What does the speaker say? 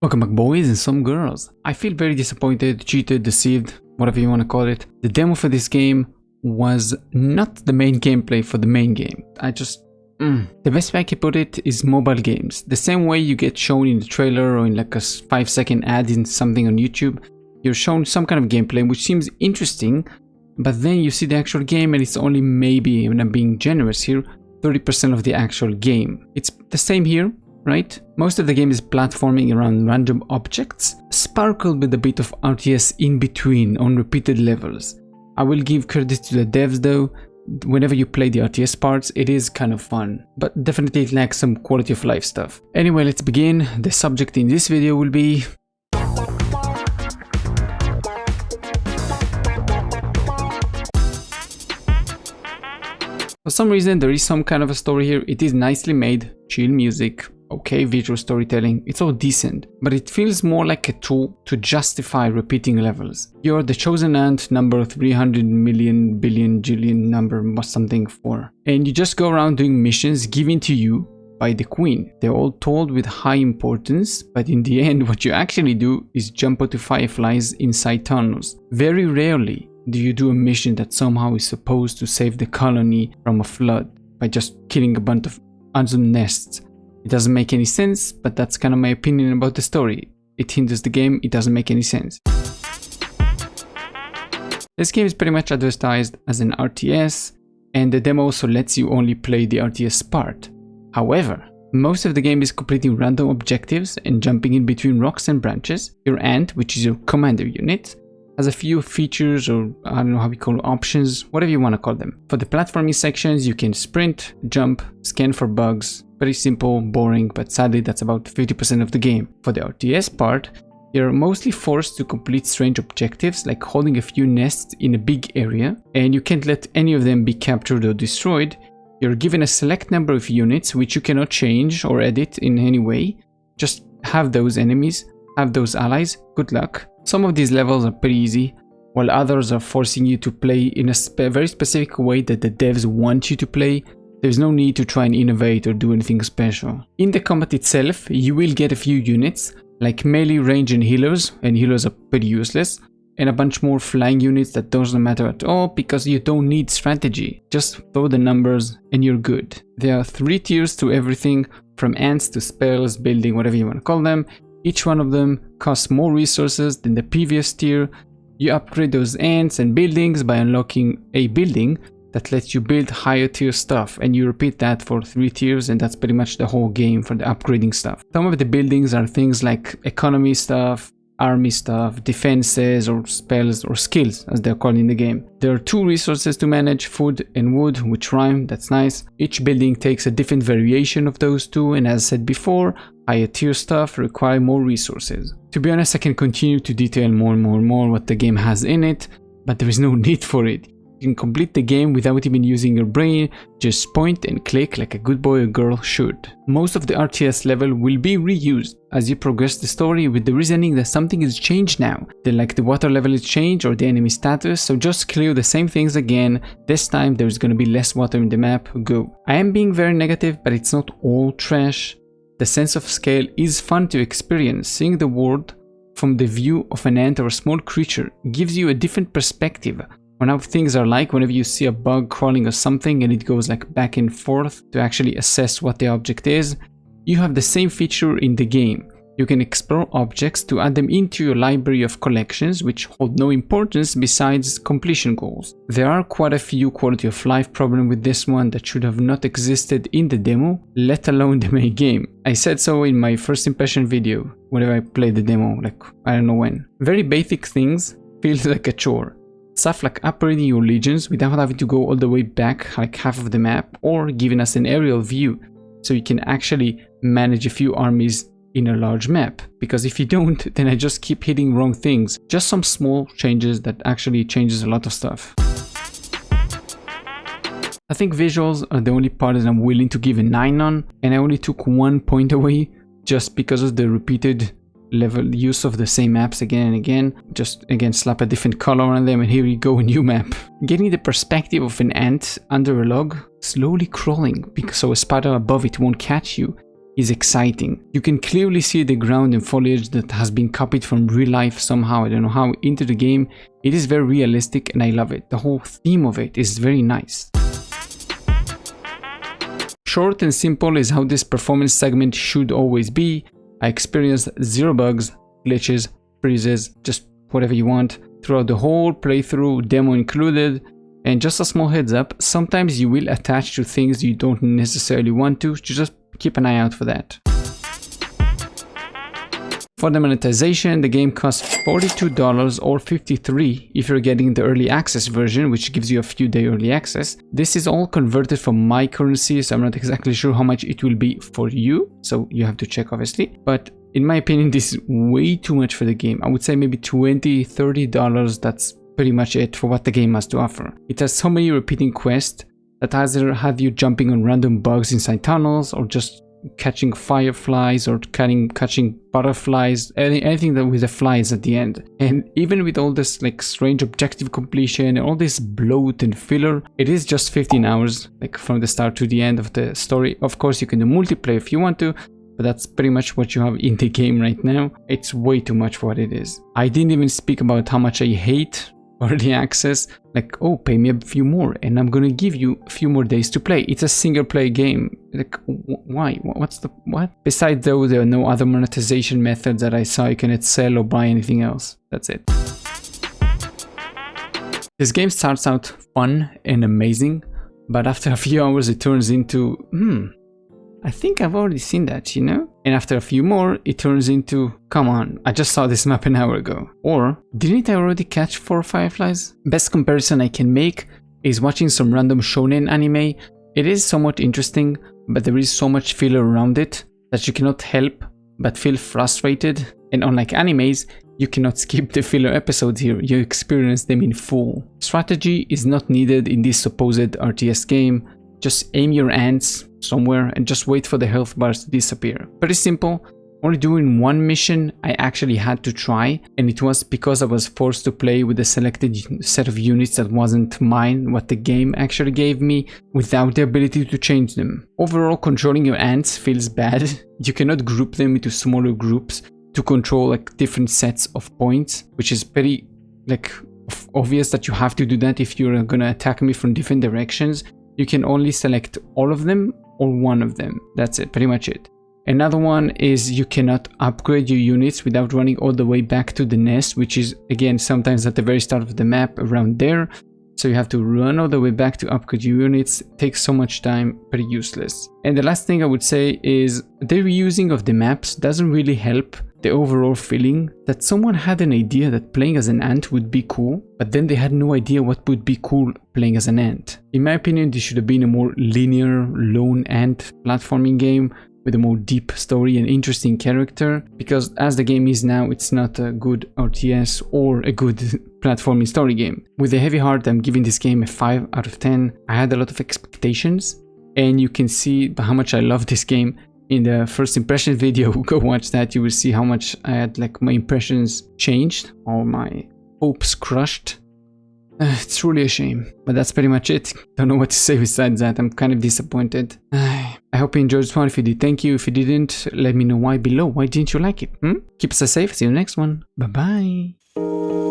Welcome back, boys and some girls. I feel very disappointed, cheated, deceived, whatever you want to call it. The demo for this game was not the main gameplay for the main game. The best way I can put it is mobile games. The same way you get shown in the trailer or in like a 5-second ad in something on YouTube, you're shown some kind of gameplay which seems interesting, but then you see the actual game and it's only maybe, and I'm being generous here, 30% of the actual game. It's the same here, right? Most of the game is platforming around random objects, sparkled with a bit of RTS in between on repeated levels. I will give credit to the devs though. Whenever you play the RTS parts, it is kind of fun, but definitely it lacks some quality of life stuff. Anyway, let's begin. The subject in this video will be for some reason there is some kind of a story here. It is nicely made, chill music, okay visual storytelling, it's all decent, but it feels more like a tool to justify repeating levels. You're the chosen ant, number 300 million billion jillion number or something 4, and you just go around doing missions given to you by the queen. They're all told with high importance, but in the end what you actually do is jump onto fireflies inside tunnels. Very rarely do you do a mission that somehow is supposed to save the colony from a flood by just killing a bunch of random nests. It doesn't make any sense, but that's kind of my opinion about the story. It hinders the game, it doesn't make any sense. This game is pretty much advertised as an RTS, and the demo also lets you only play the RTS part. However, most of the game is completing random objectives and jumping in between rocks and branches. Your ant, which is your commander unit, has a few features, or I don't know how we call it, options, whatever you want to call them. For the platforming sections, you can sprint, jump, scan for bugs. Very simple, boring, but sadly that's about 50% of the game. For the RTS part, you're mostly forced to complete strange objectives like holding a few nests in a big area, and you can't let any of them be captured or destroyed. You're given a select number of units which you cannot change or edit in any way. Just have those enemies, have those allies, good luck. Some of these levels are pretty easy, while others are forcing you to play in a very specific way that the devs want you to play. There's no need to try and innovate or do anything special. In the combat itself, you will get a few units, like melee, range and healers are pretty useless, and a bunch more flying units that doesn't matter at all because you don't need strategy. Just throw the numbers and you're good. There are 3 tiers to everything, from ants to spells, building, whatever you want to call them. Each one of them costs more resources than the previous tier. You upgrade those ants and buildings by unlocking a building that lets you build higher tier stuff, and you repeat that for 3 tiers, and that's pretty much the whole game for the upgrading stuff. Some of the buildings are things like economy stuff, army stuff, defenses or spells or skills as they're called in the game. There are 2 resources to manage, food and wood, which rhyme, that's nice. Each building takes a different variation of those 2, and as said before, higher tier stuff require more resources. To be honest, I can continue to detail more and more what the game has in it, but there is no need for it. You can complete the game without even using your brain, just point and click like a good boy or girl should. Most of the RTS level will be reused as you progress the story, with the reasoning that something is changed now. Then like the water level is changed or the enemy status, so just clear the same things again. This time there's gonna be less water in the map, go. I am being very negative, but it's not all trash. The sense of scale is fun to experience. Seeing the world from the view of an ant or a small creature gives you a different perspective on how things are like whenever you see a bug crawling or something and it goes like back and forth to actually assess what the object is. You have the same feature in the game. You can explore objects to add them into your library of collections, which hold no importance besides completion goals. There are quite a few quality of life problems with this one that should have not existed in the demo, let alone the main game. I said so in my first impression video, whenever I played the demo, like I don't know when. Very basic things feels like a chore. Stuff like upgrading your legions without having to go all the way back like half of the map, or giving us an aerial view so you can actually manage a few armies in a large map. Because if you don't, then I just keep hitting wrong things. Just some small changes that actually changes a lot of stuff. I think visuals are the only part that I'm willing to give a 9 on, and I only took 1 point away just because of the repeated level use of the same maps again and again. Just again slap a different color on them and here we go, a new map. Getting the perspective of an ant under a log slowly crawling, because so a spider above it won't catch you, is exciting. You can clearly see the ground and foliage that has been copied from real life somehow. I don't know how, into the game. It is very realistic and I love it. The whole theme of it is very nice. Short and simple is how this performance segment should always be. I experienced 0 bugs, glitches, freezes, just whatever you want throughout the whole playthrough, demo included. And just a small heads up, sometimes you will attach to things you don't necessarily want to, just keep an eye out for that. For the monetization, the game costs $42 or $53 if you're getting the early access version, which gives you a few day early access. This is all converted from my currency, so I'm not exactly sure how much it will be for you, so you have to check obviously. But in my opinion, this is way too much for the game. I would say maybe $20, $30, that's pretty much it for what the game has to offer. It has so many repeating quests that either have you jumping on random bugs inside tunnels or just catching fireflies or catching butterflies, anything that with the flies at the end. And even with all this like strange objective completion and all this bloat and filler, it is just 15 hours like from the start to the end of the story. Of course you can do multiplayer if you want to, but that's pretty much what you have in the game right now. It's way too much for what it is. I didn't even speak about how much I hate early access, like, oh, pay me a few more and I'm gonna give you a few more days to play. It's a single player game. Like, why? What's the what? Besides though, there are no other monetization methods that I saw. You cannot sell or buy anything else. That's it. This game starts out fun and amazing, but after a few hours it turns into, I think I've already seen that, you know? And after a few more, it turns into, come on, I just saw this map an hour ago. Or, didn't I already catch 4 fireflies? Best comparison I can make is watching some random shonen anime. It is somewhat interesting, but there is so much filler around it that you cannot help but feel frustrated. And unlike animes, you cannot skip the filler episodes here, you experience them in full. Strategy is not needed in this supposed RTS game. Just aim your ants somewhere and just wait for the health bars to disappear. Pretty simple. Only doing one mission I actually had to try, and it was because I was forced to play with a selected set of units that wasn't mine, what the game actually gave me, without the ability to change them. Overall, controlling your ants feels bad. You cannot group them into smaller groups to control like different sets of points, which is pretty like obvious that you have to do that if you're gonna attack me from different directions. You can only select all of them or one of them. That's it, pretty much it. Another one is you cannot upgrade your units without running all the way back to the nest, which is again sometimes at the very start of the map around there. So you have to run all the way back to upgrade your units. It takes so much time, pretty useless. And the last thing I would say is the reusing of the maps doesn't really help the overall feeling that someone had an idea that playing as an ant would be cool, but then they had no idea what would be cool playing as an ant. In my opinion, this should have been a more linear, lone ant platforming game with a more deep story and interesting character, because as the game is now, it's not a good RTS or a good platforming story game. With a heavy heart, I'm giving this game a 5 out of 10. I had a lot of expectations, and you can see how much I love this game in the first impression video. Go watch that, you will see how much I had like my impressions changed or my hopes crushed. It's truly a shame, but that's pretty much it. Don't know what to say besides that. I'm kind of disappointed. I hope you enjoyed this one. If you did, thank you. If you didn't, let me know why below. Why didn't you like it? Keep us safe. See you in the next one. Bye bye.